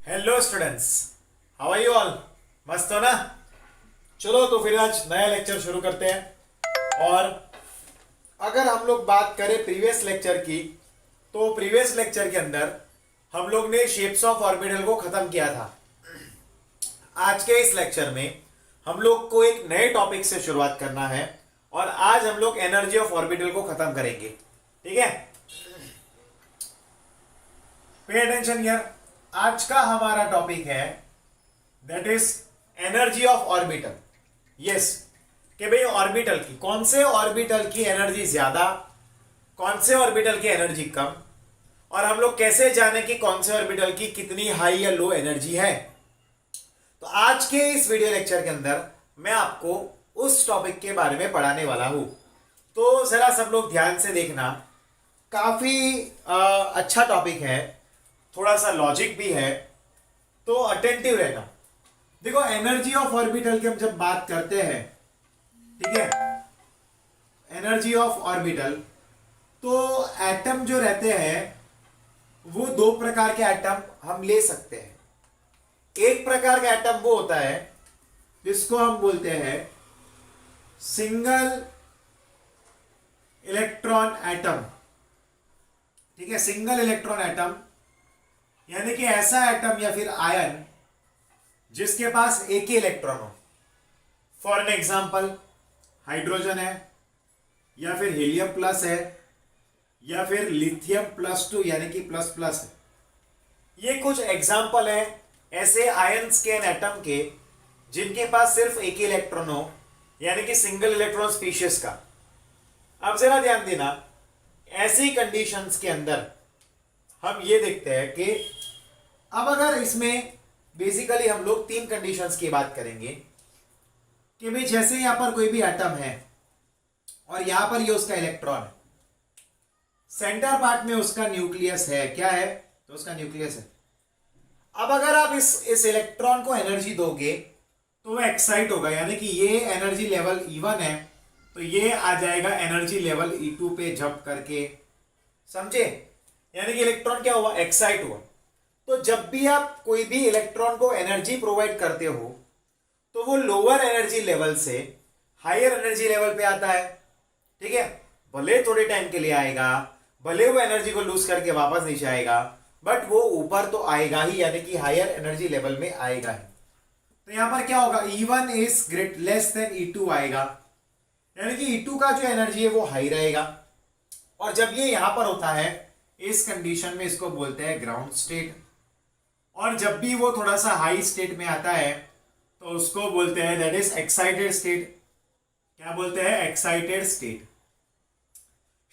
Hello students, how are you all? मस्त हो ना? चलो तो फिर आज नया लेक्चर शुरू करते हैं। और अगर हम लोग बात करें प्रीवियस लेक्चर की, तो प्रीवियस लेक्चर के अंदर हम लोग ने शेप्स ऑफ ऑर्बिटल को खत्म किया था। आज के इस लेक्चर में हम लोग को एक नए टॉपिक से शुरुआत करना है और आज हम लोग एनर्जी ऑफ ऑर्बिटल को खत्म करेंगे। ठीक है, पे अटेंशन हियर। आज का हमारा टॉपिक है that is energy of orbital. Yes, कि भाई ऑर्बिटल की कौन से ऑर्बिटल की एनर्जी ज्यादा, कौन से ऑर्बिटल की एनर्जी कम, और हम लोग कैसे जाने कि कौन से ऑर्बिटल की कितनी हाई या लो एनर्जी है। तो आज के इस वीडियो लेक्चर के अंदर मैं आपको उस टॉपिक के बारे में पढ़ाने वाला हूं। तो जरा सब लोग ध्यान से देखना, काफी अच्छा टॉपिक है, थोड़ा सा लॉजिक भी है, तो अटेंटिव रहना। देखो, एनर्जी ऑफ ऑर्बिटल की हम जब बात करते हैं, ठीक है, एनर्जी ऑफ ऑर्बिटल, तो एटम जो रहते हैं वो दो प्रकार के एटम हम ले सकते हैं। एक प्रकार का एटम वो होता है जिसको हम बोलते हैं सिंगल इलेक्ट्रॉन एटम। ठीक है, सिंगल इलेक्ट्रॉन एटम यानी कि ऐसा एटम या फिर आयन जिसके पास एक ही इलेक्ट्रॉन हो। फॉर एन एग्जाम्पल, हाइड्रोजन है, या फिर हीलियम प्लस है, या फिर लिथियम +2 यानी कि प्लस प्लस है। ये कुछ एग्जाम्पल है ऐसे आयन्स के एन एटम के जिनके पास सिर्फ एक ही इलेक्ट्रॉन हो, यानी कि सिंगल इलेक्ट्रॉन स्पीशीज का। अब जरा ध्यान देना, ऐसी कंडीशंस के अंदर हम ये देखते हैं कि अब अगर इसमें बेसिकली हम लोग तीन कंडीशंस की बात करेंगे कि भाई जैसे यहां पर कोई भी एटम है और यहां पर ये उसका इलेक्ट्रॉन है, सेंटर पार्ट में उसका न्यूक्लियस है। क्या है? तो उसका न्यूक्लियस है। अब अगर आप इस इलेक्ट्रॉन को एनर्जी दोगे तो वो एक्साइट होगा, यानी कि ये एनर्जी लेवल E1 है तो ये आ जाएगा एनर्जी लेवल E2 पे जंप करके। समझे? यानी कि इलेक्ट्रॉन क्या हुआ? एक्साइट हुआ। तो जब भी आप कोई भी इलेक्ट्रॉन को एनर्जी प्रोवाइड करते हो तो वो लोअर एनर्जी लेवल से हायर एनर्जी लेवल पे आता है। ठीक है, भले थोड़े टाइम के लिए आएगा, भले वो एनर्जी को लूज करके वापस नीचे आएगा, बट वो ऊपर तो आएगा ही, यानी कि हायर एनर्जी लेवल में आएगा ही। तो यहां पर क्या होगा? E1 is great less than E2 आएगा, यानी कि E2 का जो एनर्जी है वो हाई रहेगा। और जब ये यहां पर होता है, इस कंडीशन में इसको बोलते हैं ग्राउंड स्टेट। और जब भी वो थोड़ा सा हाई स्टेट में आता है तो उसको बोलते हैं दैट इज एक्साइटेड स्टेट। क्या बोलते हैं? Excited state.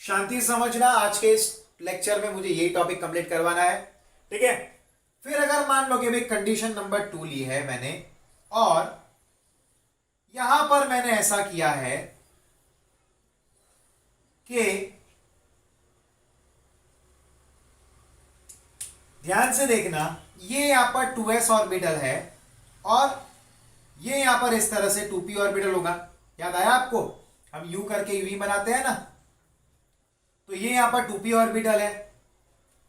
शांति समझना, आज के इस लेक्चर में मुझे यही टॉपिक कंप्लीट करवाना है। ठीक है, फिर अगर मान लो कि भाई कंडीशन नंबर 2 ली है मैंने और यहां पर मैंने ऐसा किया है कि ध्यान से देखना, ये यहां पर 2s ऑर्बिटल है और ये यहां पर इस तरह से 2p ऑर्बिटल होगा। याद आया आपको? हम U करके UV बनाते हैं ना, तो ये यहां पर 2p ऑर्बिटल है।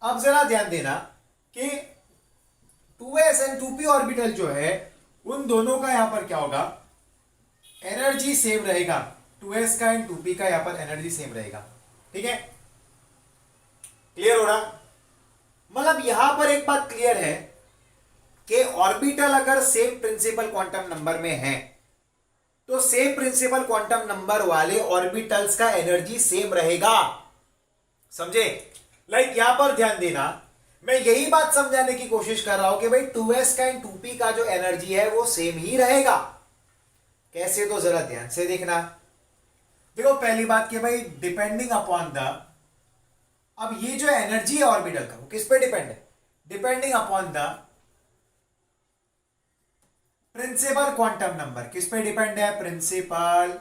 अब जरा ध्यान देना कि 2s एंड 2p ऑर्बिटल जो है उन दोनों का यहां पर क्या होगा? एनर्जी सेम रहेगा। 2s का एंड 2p का यहां पर एनर्जी सेम रहेगा। ठीक है, क्लियर हो रहा? मतलब यहां पर एक बात क्लियर है कि ऑर्बिटल अगर सेम प्रिंसिपल क्वांटम नंबर में है तो सेम प्रिंसिपल क्वांटम नंबर वाले ऑर्बिटल्स का एनर्जी सेम रहेगा। समझे? लाइक यहां पर ध्यान देना, मैं यही बात समझाने की कोशिश कर रहा हूं कि भाई 2s का एंड 2p का जो एनर्जी है वो सेम ही रहेगा। कैसे? तो जरा ध्यान से देखना। देखो, पहली बात कि भाई डिपेंडिंग अपॉन द, अब ये जो एनर्जी है ऑर्बिटल का वो किस पे डिपेंड है? Depending upon the principal quantum number. किस पे डिपेंड है? प्रिंसिपल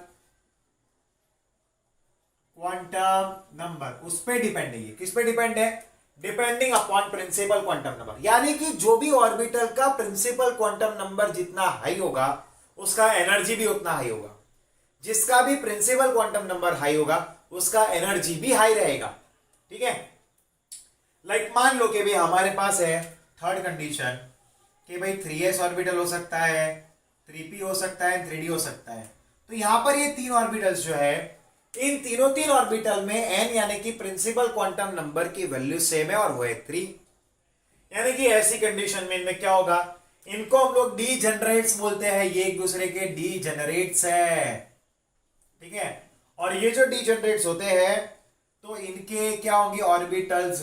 क्वांटम नंबर, उस पे डिपेंड है। ये किस पे डिपेंड है? Depending upon principal quantum number. यानी कि जो भी ऑर्बिटल का प्रिंसिपल क्वांटम नंबर जितना हाई होगा उसका एनर्जी भी उतना हाई होगा। जिसका भी प्रिंसिपल क्वांटम नंबर हाई होगा उसका एनर्जी भी हाई रहेगा। ठीक है, लाइक मान लो कि भी हमारे पास है थर्ड कंडीशन कि भाई 3s ऑर्बिटल हो सकता है, 3p हो सकता है, 3d हो सकता है। तो यहां पर ये तीन ऑर्बिटल्स जो है, इन तीन ऑर्बिटल में n यानी कि प्रिंसिपल क्वांटम नंबर की वैल्यू सेम है और वो है 3। यानी कि ऐसी कंडीशन में इनमें क्या होगा, इनको हम लोग डीजेनरेट्स बोलते हैं, ये एक दूसरे के डीजेनरेट्स है, ठीक है। और ये जो डीजेनरेट्स होते हैं तो इनके क्या होंगे, ऑर्बिटल्स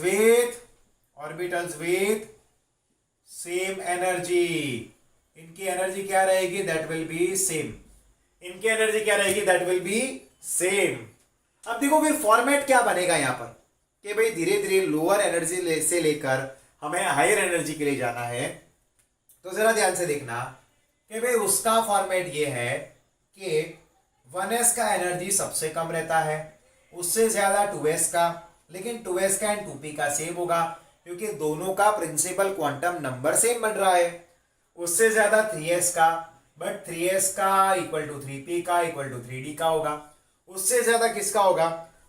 विथ सेम एनर्जी। इनकी एनर्जी क्या रहेगी, दैट विल बी सेम। इनकी एनर्जी क्या रहेगी, दैट विल बी सेम। अब देखो फिर फॉर्मेट क्या बनेगा यहां पर, कि भाई धीरे धीरे लोअर एनर्जी से लेकर हमें हायर एनर्जी के लिए जाना है। तो जरा ध्यान से देखना कि भाई उसका फॉर्मेट ये है कि 1s का एनर्जी सबसे कम रहता है, उससे ज्यादा 2s का, लेकिन 2s का एंड 2p का सेम होगा क्योंकि दोनों का प्रिंसिपल क्वांटम नंबर सेम बन रहा है। उससे ज्यादा 3s का, बट 3s का इक्वल टू 3p का इक्वल टू 3d का होगा। उससे ज्यादा किसका होगा,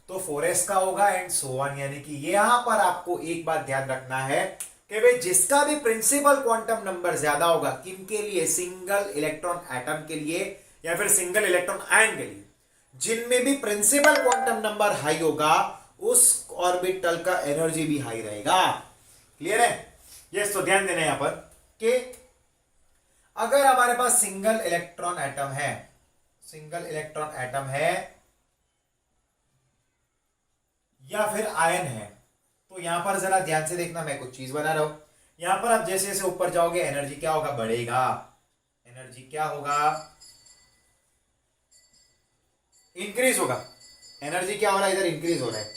तो 4s का होगा एंड सो ऑन। यानी कि यहां पर आपको एक बात ध्यान रखना है कि भाई जिसका भी प्रिंसिपल क्वांटम नंबर ज्यादा होगा, किनके लिए, सिंगल इलेक्ट्रॉन एटम के लिए या फिर सिंगल इलेक्ट्रॉन आयन के लिए, जिनमें भी प्रिंसिपल क्वांटम नंबर हाई होगा उस ऑर्बिटल का एनर्जी भी हाई रहेगा। क्लियर है? यस। तो ध्यान देना यहां पर कि अगर हमारे पास सिंगल इलेक्ट्रॉन एटम है या फिर आयन है, तो यहां पर जरा ध्यान से देखना, मैं कुछ चीज बना रहा हूं। यहां पर आप जैसे जैसे ऊपर जाओगे एनर्जी क्या होगा, बढ़ेगा। एनर्जी क्या होगा, इंक्रीज होगा। एनर्जी क्या हो रहा है, इधर इंक्रीज हो रहा है।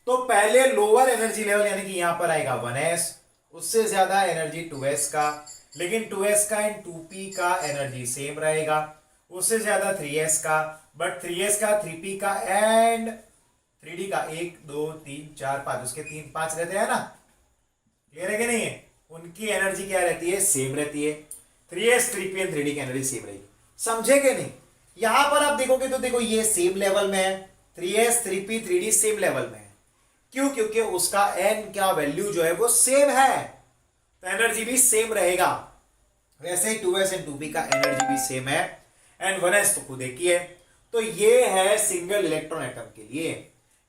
तो पहले लोअर एनर्जी लेवल यानी कि यहां पर आएगा 1s, उससे ज्यादा एनर्जी 2s का, लेकिन 2s का एंड 2p का एनर्जी सेम रहेगा। उससे ज्यादा 3s का, बट 3s का, 3p का एंड 3d का 1 2 3 4 5, उसके 3 5 रहते हैं ना। क्लियर है कि नहीं है? उनकी एनर्जी क्या रहती है, सेम रहती है। 3s 3p एंड 3d की एनर्जी सेम रहेगी। समझे कि नहीं? यहां पर आप देखोगे तो देखो ये सेम लेवल में है, 3s 3p 3d same level में है। क्यों? क्योंकि उसका n क्या वैल्यू जो है वो सेम है, तो एनर्जी भी सेम रहेगा। वैसे ही 2s एंड 2p का एनर्जी भी सेम है एंड 1s तो खुद एक ही है। तो ये है सिंगल इलेक्ट्रॉन एटम के लिए।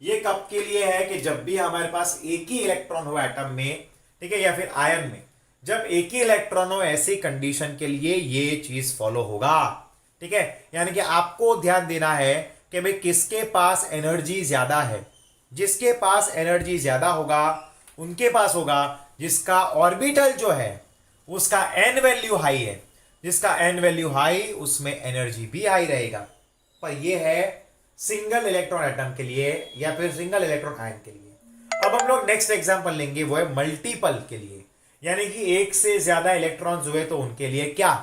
ये कब के लिए है कि जब भी हमारे पास एक ही इलेक्ट्रॉन हो एटम में, ठीक है, या फिर आयन में, जब एक ही इलेक्ट्रॉन हो, ऐसी कंडीशन के लिए ये चीज फॉलो होगा। ठीक है, यानी कि आपको ध्यान देना है कि भाई किसके पास एनर्जी ज्यादा है। जिसके पास एनर्जी ज्यादा होगा उनके पास होगा जिसका ऑर्बिटल जो है उसका एन वैल्यू हाई है। जिसका एन वैल्यू हाई उसमें एनर्जी भी हाई रहेगा। पर यह है सिंगल इलेक्ट्रॉन एटम के लिए या फिर सिंगल इलेक्ट्रॉन आयन के लिए। अब हम लोग नेक्स्ट एग्जांपल लेंगे, वो है मल्टीपल के लिए, यानी कि एक से ज्यादा इलेक्ट्रॉन्स हुए तो उनके लिए क्या,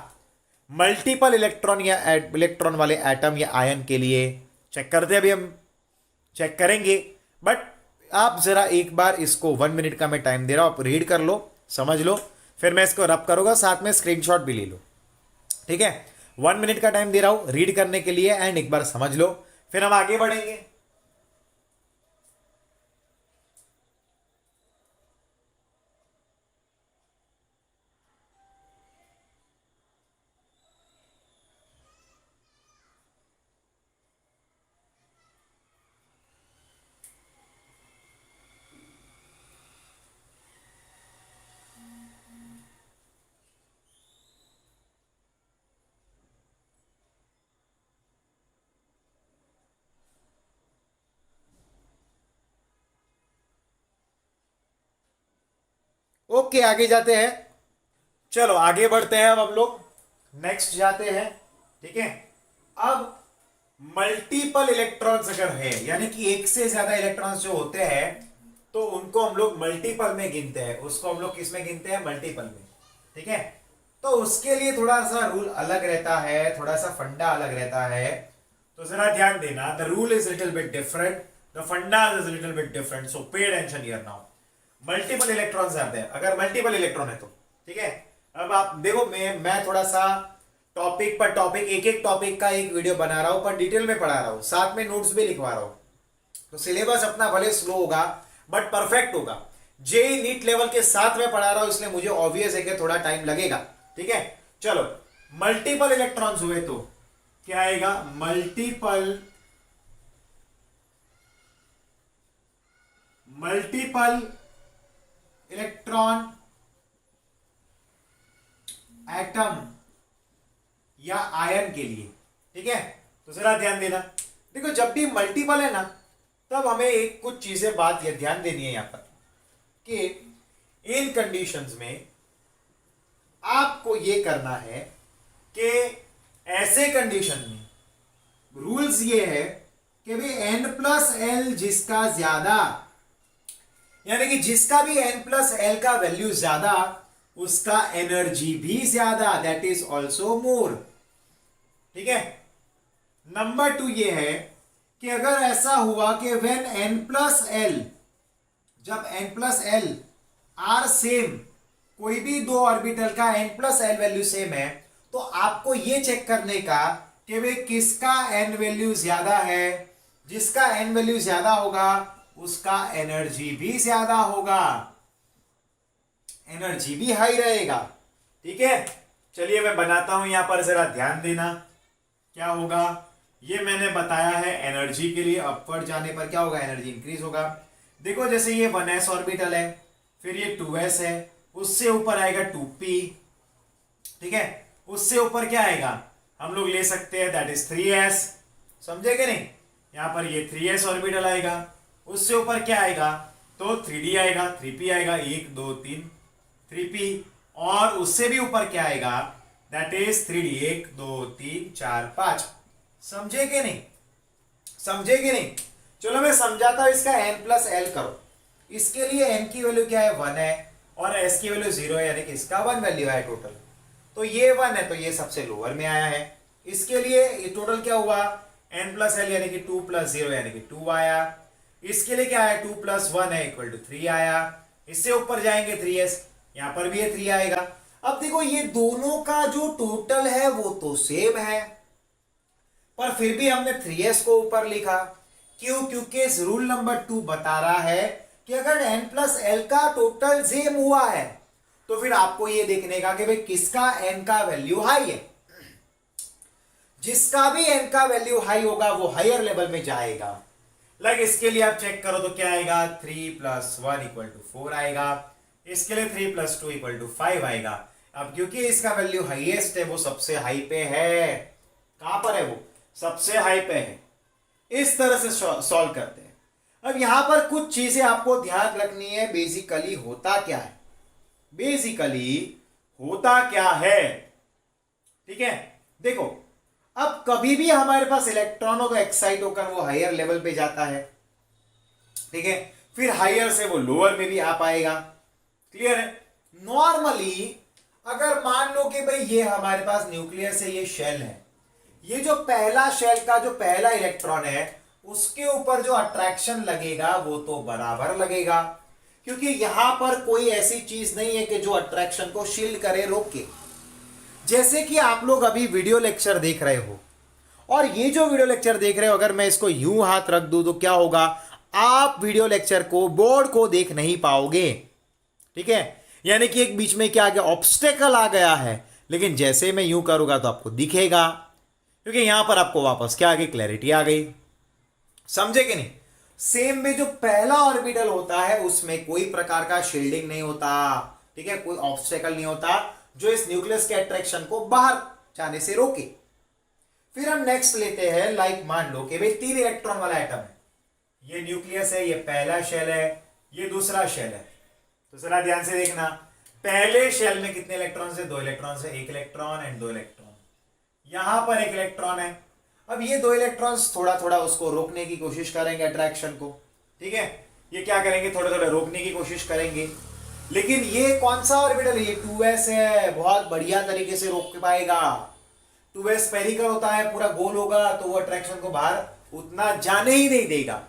मल्टीपल इलेक्ट्रॉन या इलेक्ट्रॉन वाले एटम या आयन के लिए चेक करते हैं। अभी हम चेक करेंगे, बट आप जरा एक बार इसको 1 मिनट का मैं टाइम दे रहा हूं, आप रीड कर लो, समझ लो, फिर मैं इसको रब करूंगा, साथ में स्क्रीनशॉट भी ले लो। ठीक है, 1 मिनट का टाइम दे रहा हूं रीड करने के लिए एंड एक बार समझ लो, फिर हम आगे बढ़ेंगे। ओके, आगे जाते हैं। चलो आगे बढ़ते हैं, अब हम लोग नेक्स्ट जाते हैं। ठीक है, अब मल्टीपल इलेक्ट्रॉन्स अगर है, यानी कि एक से ज्यादा इलेक्ट्रॉन्स जो होते हैं तो उनको हम लोग मल्टीपल में गिनते हैं। उसको हम लोग किस में गिनते हैं, मल्टीपल में। ठीक है, तो उसके लिए थोड़ा सा रूल अलग रहता है, थोड़ा सा फंडा अलग रहता है। तो जरा ध्यान देना, the rule is little bit different, the funda is little bit different, so pay attention here now. Multiple electrons आते हैं, अगर मल्टीपल इलेक्ट्रॉन है तो ठीक है। अब आप देखो, मैं थोड़ा सा टॉपिक पर टॉपिक, एक एक टॉपिक का एक वीडियो बना रहा हूं, पर डिटेल में पढ़ा रहा हूं, साथ में नोट्स भी लिखवा रहा हूं। तो सिलेबस अपना भले स्लो होगा बट परफेक्ट होगा, जेई नीट लेवल के साथ में पढ़ा रहा हूं, इसलिए मुझे ऑब्वियस है कि थोड़ा टाइम लगेगा। ठीक है, चलो मल्टीपल इलेक्ट्रॉन्स हुए तो क्या आएगा, मल्टीपल इलेक्ट्रॉन एटम या आयन के लिए। ठीक है, तो जरा ध्यान देना, देखो जब भी मल्टीपल है ना, तब हमें एक कुछ चीजें बात ये ध्यान देनी है यहां पर कि इन कंडीशंस में आपको ये करना है कि ऐसे कंडीशन में रूल्स ये है कि भाई n+l जिसका ज्यादा, यानी कि जिसका भी n+l का वैल्यू ज्यादा उसका एनर्जी भी ज्यादा, दैट इज ऑल्सो मोर। ठीक है, नंबर 2 ये है कि अगर ऐसा हुआ कि व्हेन n+l, जब n+l आर सेम, कोई भी दो ऑर्बिटल का n+l वैल्यू सेम है, तो आपको ये चेक करने का कि भाई किसका n वैल्यू ज्यादा है। जिसका n वैल्यू ज्यादा होगा उसका एनर्जी भी ज्यादा होगा, एनर्जी भी हाई रहेगा। ठीक है, चलिए मैं बनाता हूं यहां पर, जरा ध्यान देना क्या होगा। ये मैंने बताया है एनर्जी के लिए, अपवर्ड जाने पर क्या होगा, एनर्जी इंक्रीज होगा। देखो जैसे ये 1s ऑर्बिटल है, फिर ये 2s है, उससे ऊपर आएगा 2p। ठीक है, उससे ऊपर क्या आएगा, हम लोग ले सकते हैं दैट इज 3s। समझे कि नहीं, यहां पर ये 3s ऑर्बिटल आएगा, उससे ऊपर क्या आएगा, तो 3d आएगा, 3p आएगा, 1 2 3 3p, और उससे भी ऊपर क्या आएगा, दैट इज 3d, 1 2 3 4 5। समझे कि नहीं, समझे कि नहीं। चलो मैं समझाता हूं, इसका n+l करो। इसके लिए n की वैल्यू क्या है, 1 है, और s की वैल्यू 0 है, यानी कि इसका 1 वैल्यू है टोटल। तो ये 1 है, तो ये सबसे लोअर में आया है। इसके लिए टोटल क्या हुआ, n+l यानी कि 2 + 0 यानी कि 2 आया। इसके लिए क्या है, 2 + 1 है इक्वल टू 3 आया। इससे ऊपर जाएंगे 3s, यहां पर भी ये 3 आएगा। अब देखो ये दोनों का जो टोटल है वो तो सेम है, पर फिर भी हमने 3s को ऊपर लिखा। क्यों, क्योंकि रूल नंबर 2 बता रहा है कि अगर n+l का टोटल सेम हुआ है तो फिर आपको यह देखने का कि भाई किसका n का वैल्यू हाई है। जिसका भी n का वैल्यू हाई होगा वो हायर लेवल में जाएगा। लाइक इसके लिए आप चेक करो तो क्या आएगा, 3 + 1 = 4 आएगा। इसके लिए 3 + 2 = 5 आएगा। अब क्योंकि इसका वैल्यू हाईएस्ट है, वो सबसे हाई पे है। कहां पर है, वो सबसे हाई पे है। इस तरह से सॉल्व करते हैं। अब यहां पर कुछ चीजें आपको ध्यान रखनी है। बेसिकली होता क्या है, बेसिकली होता क्या है, ठीक है। देखो अब कभी भी हमारे पास इलेक्ट्रॉन हो तो एक्साइट होकर वो हायर लेवल पे जाता है, ठीक है। फिर हायर से वो लोअर में भी आ पाएगा, क्लियर है। नॉर्मली अगर मान लो कि भाई ये हमारे पास न्यूक्लियस है, ये शेल है, ये जो पहला शेल का जो पहला इलेक्ट्रॉन है उसके ऊपर जो अट्रैक्शन लगेगा वो तो बराबर लगेगा, क्योंकि यहां पर कोई ऐसी चीज नहीं है कि जो अट्रैक्शन को शील्ड करे, रोके। जैसे कि आप लोग अभी वीडियो लेक्चर देख रहे हो, और ये जो वीडियो लेक्चर देख रहे हो अगर मैं इसको यूं हाथ रख दूं तो क्या होगा, आप वीडियो लेक्चर को, बोर्ड को देख नहीं पाओगे, ठीक है। यानी कि एक बीच में क्या आ गया, ऑब्स्टेकल आ गया है। लेकिन जैसे मैं यूं करूंगा तो आपको दिखेगा, क्योंकि यहां पर आपको वापस क्या आ गई, क्लैरिटी आ गई। समझे कि नहीं। सेम में जो पहला ऑर्बिटल होता है उसमें कोई प्रकार का शील्डिंग नहीं होता, ठीक है, कोई ऑब्स्टेकल नहीं होता जो इस न्यूक्लियस के अट्रैक्शन को बाहर जाने से रोके। फिर हम नेक्स्ट लेते हैं, लाइक मान लो कि भाई 3 इलेक्ट्रॉन वाला एटम है, ये न्यूक्लियस है, ये पहला शेल है, ये दूसरा शेल है। तो जरा ध्यान से देखना, पहले शेल में कितने इलेक्ट्रॉन है, 2 इलेक्ट्रॉन है, 1 इलेक्ट्रॉन एंड 2 इलेक्ट्रॉन। यहां पर 1 इलेक्ट्रॉन है। अब ये 2 इलेक्ट्रॉन्स थोड़ा थोड़ा उसको रोकने की कोशिश करेंगे, अट्रैक्शन को, ठीक है। ये क्या करेंगे, थोड़ा थोड़ा रोकने की कोशिश करेंगे। लेकिन ये कौन सा ऑर्बिटल है, ये 2s है, बहुत बढ़िया तरीके से रोक पाएगा। 2s स्फेरिकल होता है, पूरा गोल होगा, तो वो अट्रैक्शन को बाहर उतना जाने ही नहीं देगा।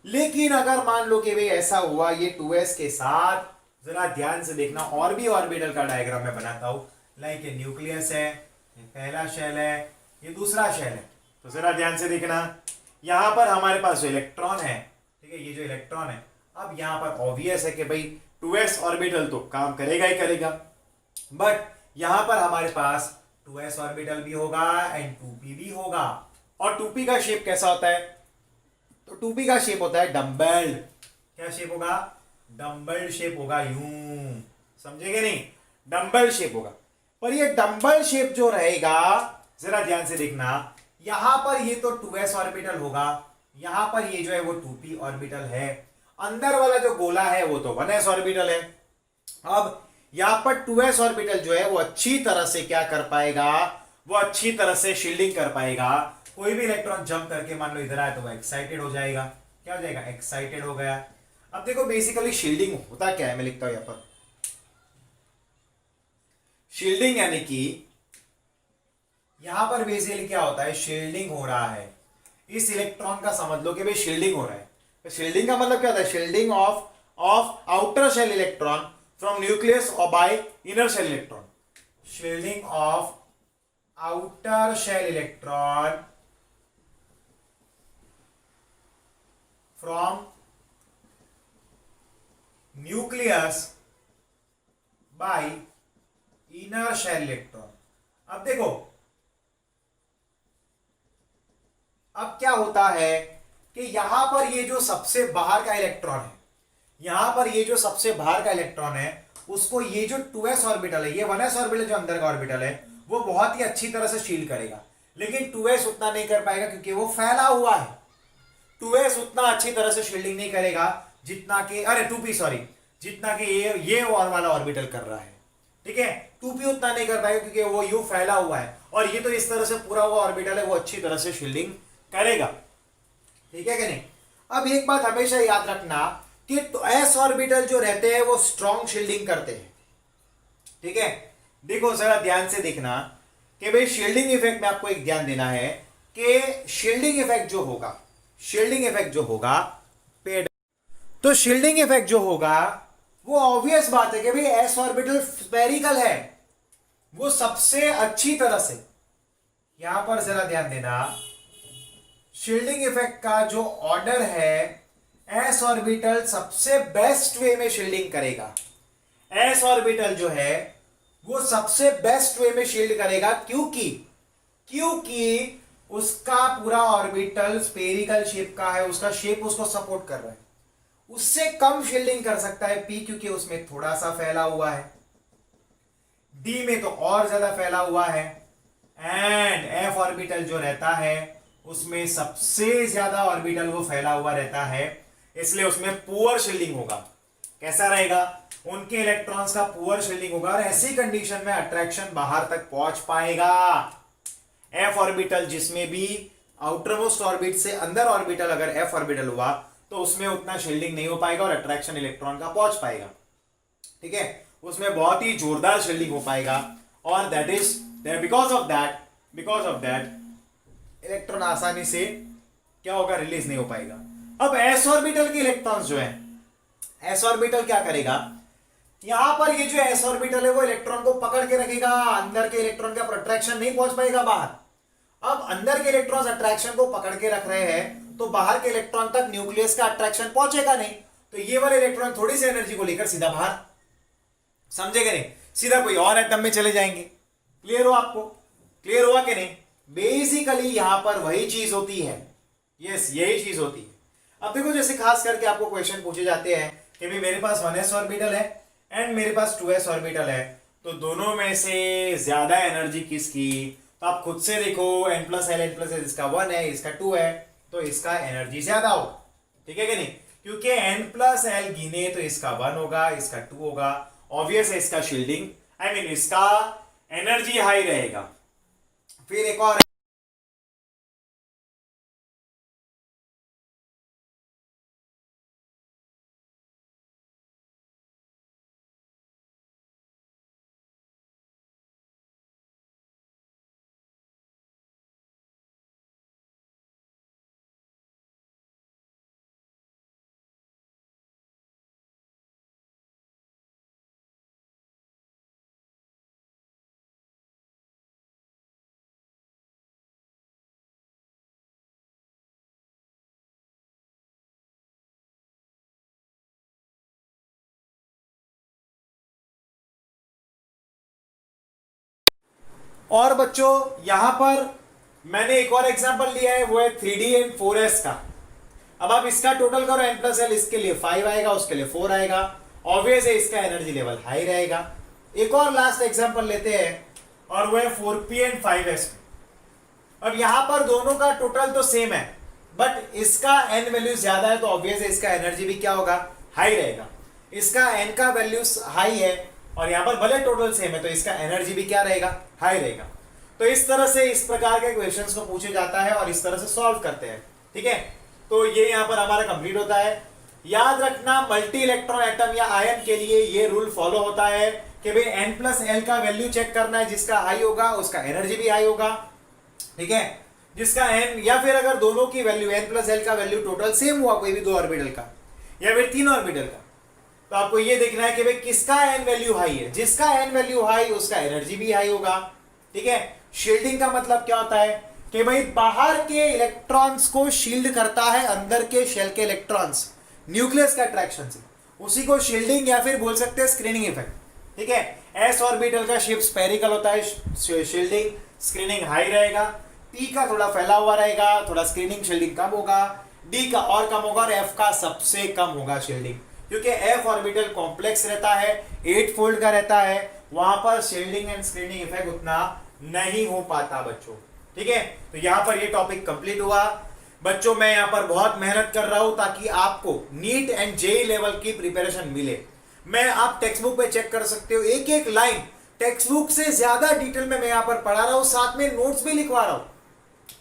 लेकिन अगर मान लो कि भाई ऐसा हुआ, ये 2s के साथ, जरा ध्यान से देखना, और भी ऑर्बिटल का डायग्राम मैं बनाता हूं। लाइक ये न्यूक्लियस है, ये पहला शेल है, ये दूसरा शेल है। तो जरा ध्यान से देखना, यहां पर हमारे पास जो इलेक्ट्रॉन है, ठीक है, ये जो इलेक्ट्रॉन है अब यहां पर ऑब्वियस है कि भाई 2s ऑर्बिटल तो काम करेगा ही करेगा, बट यहां पर हमारे पास 2s ऑर्बिटल भी होगा एंड 2p भी होगा। और 2p का शेप कैसा होता है? तो 2p का शेप होता है डम्बल्ड। क्या शेप होगा? डम्बल्ड शेप होगा, यूं, समझेंगे नहीं? डम्बल शेप होगा। पर ये डम्बल शेप जो रहेगा, जरा ध्यान से देखना, यहां पर ये तो 2s ऑर्बिटल होगा, यहां पर ये जो है वो 2p ऑर्बिटल है, अंदर वाला जो गोला है वो तो 1s ऑर्बिटल है। अब यहां पर 2s ऑर्बिटल जो है वो अच्छी तरह से क्या कर पाएगा? वो अच्छी तरह से शील्डिंग कर पाएगा। कोई भी इलेक्ट्रॉन जंप करके मान लो इधर आए तो वो एक्साइटेड हो जाएगा। क्या हो जाएगा? एक्साइटेड हो गया। अब देखो बेसिकली शील्डिंग होता क्या है, मैं लिखता हूं यहां पर। शील्डिंग यानी कि यहां पर बेसिकली क्या होता है? शील्डिंग हो रहा है, इस इलेक्ट्रॉन का समझ लो कि भाई शील्डिंग हो रहा है। तो शील्डिंग का मतलब क्या होता है? Shielding of of outer shell electron from nucleus और by inner shell electron. Shielding of outer shell electron from nucleus by inner shell electron. अब देखो, अब क्या होता है कि यहां पर ये जो सबसे बाहर का इलेक्ट्रॉन है, यहां पर ये जो सबसे बाहर का इलेक्ट्रॉन है, उसको ये जो 2s ऑर्बिटल है, ये 1s ऑर्बिटल जो अंदर का ऑर्बिटल है, वो बहुत ही अच्छी तरह से शील्ड करेगा। लेकिन 2s उतना नहीं कर पाएगा क्योंकि वो फैला हुआ है। 2s उतना अच्छी तरह से शील्डिंग नहीं करेगा जितना कि, अरे 2p सॉरी, जितना कि ये और वाला ऑर्बिटल कर रहा है। ठीक है, 2p उतना नहीं कर पाएगा क्योंकि वो यू फैला हुआ है, और ये तो इस तरह से पूरा वो ऑर्बिटल है, वो अच्छी तरह से शील्डिंग करेगा। ठीक है कि नहीं? अब एक बात हमेशा याद रखना कि तो एस ऑर्बिटल जो रहते हैं वो स्ट्रॉन्ग शील्डिंग करते हैं। ठीक है, देखो जरा ध्यान से देखना कि भाई शील्डिंग इफेक्ट में आपको एक ध्यान देना है कि शील्डिंग इफेक्ट जो होगा, शील्डिंग इफेक्ट जो होगा पेड, तो शील्डिंग इफेक्ट जो होगा वो ऑब्वियस बात है कि भाई एस ऑर्बिटल स्फेरिकल है, वो सबसे अच्छी तरह से, यहां पर जरा ध्यान देना, शील्डिंग इफेक्ट का जो ऑर्डर है, एस ऑर्बिटल सबसे बेस्ट वे में शील्डिंग करेगा। एस ऑर्बिटल जो है वो सबसे बेस्ट वे में शील्ड करेगा, क्योंकि क्योंकि उसका पूरा ऑर्बिटल स्पेरिकल शेप का है, उसका शेप उसको सपोर्ट कर रहा है। उससे कम शील्डिंग कर सकता है पी, क्योंकि उसमें थोड़ा सा फैला हुआ है, डी में तो और ज्यादा फैला हुआ है, एंड एफ ऑर्बिटल जो रहता है उसमें सबसे ज्यादा ऑर्बिटल वो फैला हुआ रहता है, इसलिए उसमें पुअर शील्डिंग होगा। कैसा रहेगा? उनके इलेक्ट्रॉन्स का पुअर शील्डिंग होगा, और ऐसी कंडीशन में अट्रैक्शन बाहर तक पहुंच पाएगा। एफ ऑर्बिटल जिसमें भी आउटर मोस्ट ऑर्बिट से अंदर ऑर्बिटल अगर एफ ऑर्बिटल हुआ तो उसमें उतना शील्डिंग नहीं हो पाएगा और अट्रैक्शन इलेक्ट्रॉन का पहुंच पाएगा। ठीक है, उसमें बहुत ही जोरदार शील्डिंग हो पाएगा, और that is because of that electron आसानी से क्या होगा? रिलीज नहीं हो पाएगा। अब एस ऑर्बिटल के इलेक्ट्रॉन्स जो है, एस ऑर्बिटल क्या करेगा? यहां पर ये जो एस ऑर्बिटल है वो इलेक्ट्रॉन को पकड़ के रखेगा, अंदर के इलेक्ट्रॉन का अट्रैक्शन नहीं पहुंच पाएगा बाहर। अब अंदर के इलेक्ट्रॉन्स अट्रैक्शन को पकड़ के रख रहे हैं तो बाहर के इलेक्ट्रॉन तक न्यूक्लियस का अट्रैक्शन पहुंचेगा नहीं, तो ये वाले इलेक्ट्रॉन थोड़ी सी एनर्जी को लेकर सीधा बाहर, समझेगा नहीं, सीधा कोई और एटम में चले जाएंगे। क्लियर हो आपको? क्लियर हुआ कि नहीं? बेसिकली यहां पर वही चीज होती है, यस यही चीज होती है। अब देखो जैसे खास करके आपको क्वेश्चन पूछे जाते हैं कि भाई मेरे पास 1s ऑर्बिटल है एंड मेरे पास 2s ऑर्बिटल है, तो दोनों में से ज्यादा एनर्जी किसकी? तो आप खुद से देखो, n+l इसका 1 है, इसका 2 है, तो इसका एनर्जी ज्यादा होगा। ठीक है कि नहीं? क्योंकि n+l गिने तो इसका 1 होगा, इसका 2 होगा, ऑब्वियस है इसका शील्डिंग इसका एनर्जी हाई रहेगा। फिर एक और और बच्चों यहां पर मैंने एक और एग्जांपल लिया है, वो है 3D एंड 4s का। अब आप इसका टोटल करो n+l, इसके लिए 5 आएगा, उसके लिए 4 आएगा, ऑब्वियस है इसका एनर्जी लेवल हाई रहेगा। एक और लास्ट एग्जांपल लेते हैं और वो है 4p एंड 5s। अब यहां पर दोनों का टोटल तो सेम है, बट इसका n वैल्यू ज्यादा है तो ऑब्वियस है इसका एनर्जी भी क्या होगा, हाई रहेगा। इसका n का वैल्यू हाई है और यहां पर भले टोटल सेम है तो इसका एनर्जी भी क्या रहेगा, हाई रहेगा। तो इस तरह से इस प्रकार के क्वेश्चंस को पूछे जाता है और इस तरह से सॉल्व करते हैं। ठीक है, तो ये यहां पर हमारा कंप्लीट होता है। याद रखना मल्टी इलेक्ट्रॉन एटम या आयन के लिए ये रूल फॉलो होता है कि भाई n+l का वैल्यू चेक करना है, जिसका हाई होगा उसका एनर्जी भी हाई होगा। ठीक है, जिसका n या फिर अगर दोनों की वैल्यू n+l का वैल्यू टोटल सेम हुआ, कोई भी 2 ऑर्बिटल का या फिर 3 ऑर्बिटल का, तो आपको ये देखना है कि भाई किसका n वैल्यू हाई है। जिसका n वैल्यू हाई उसका एनर्जी भी हाई होगा। ठीक है, शील्डिंग का मतलब क्या होता है कि भाई बाहर के इलेक्ट्रॉन्स को शील्ड करता है अंदर के शेल के इलेक्ट्रॉन्स, न्यूक्लियस का अट्रैक्शन से, उसी को शील्डिंग या फिर बोल सकते हैं स्क्रीनिंग इफेक्ट। ठीक है, s ऑर्बिटल का शेप स्फेरिकल होता है, शील्डिंग स्क्रीनिंग हाई रहेगा। p का थोड़ा फैला हुआ रहेगा, थोड़ा स्क्रीनिंग शील्डिंग कम होगा। d का और कम होगा और f का सबसे कम होगा शील्डिंग, क्योंकि f ऑर्बिटल कॉम्प्लेक्स रहता है, 8 फोल्ड का रहता है, वहां पर शील्डिंग एंड स्क्रीनिंग इफेक्ट उतना नहीं हो पाता बच्चों। ठीक है, तो यहां पर ये टॉपिक कंप्लीट हुआ बच्चों। मैं यहां पर बहुत मेहनत कर रहा हूं ताकि आपको नीट एंड जेई लेवल की प्रिपरेशन मिले। मैं आप टेक्स्ट बुक पे चेक कर सकते हो, एक एक लाइन टेक्स्ट बुक से ज्यादा डिटेल में मैं यहां पर पढ़ा रहा हूं, साथ में नोट्स भी लिखवा रहा हूं,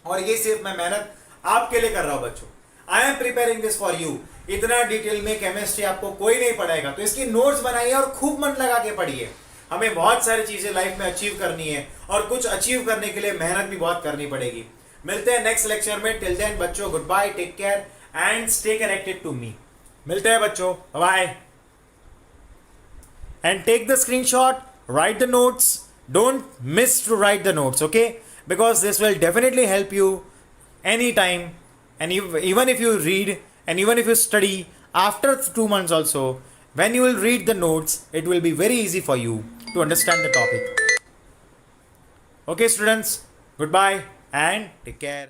और ये सिर्फ मैं मेहनत आपके लिए कर रहा हूं बच्चों। I am preparing this for you. इतना डिटेल में केमिस्ट्री आपको कोई नहीं पढ़ाएगा, तो इसकी नोट्स बनाइए और खूब मन लगा के पढ़िए। हमें बहुत सारी चीजें लाइफ में अचीव करनी है और कुछ अचीव करने के लिए मेहनत भी बहुत करनी पड़ेगी। मिलते हैं नेक्स्ट लेक्चर में। टिल देन बच्चों, good bye, take care and stay connected to me. मिलते हैं बच्चों, bye. And take the screenshot, write the notes, don't miss to write the notes, okay, because this will definitely help you anytime, and even if you read and even if you study after 2 months also, when you will read the notes it will be very easy for you to understand the topic. Okay students, goodbye and take care.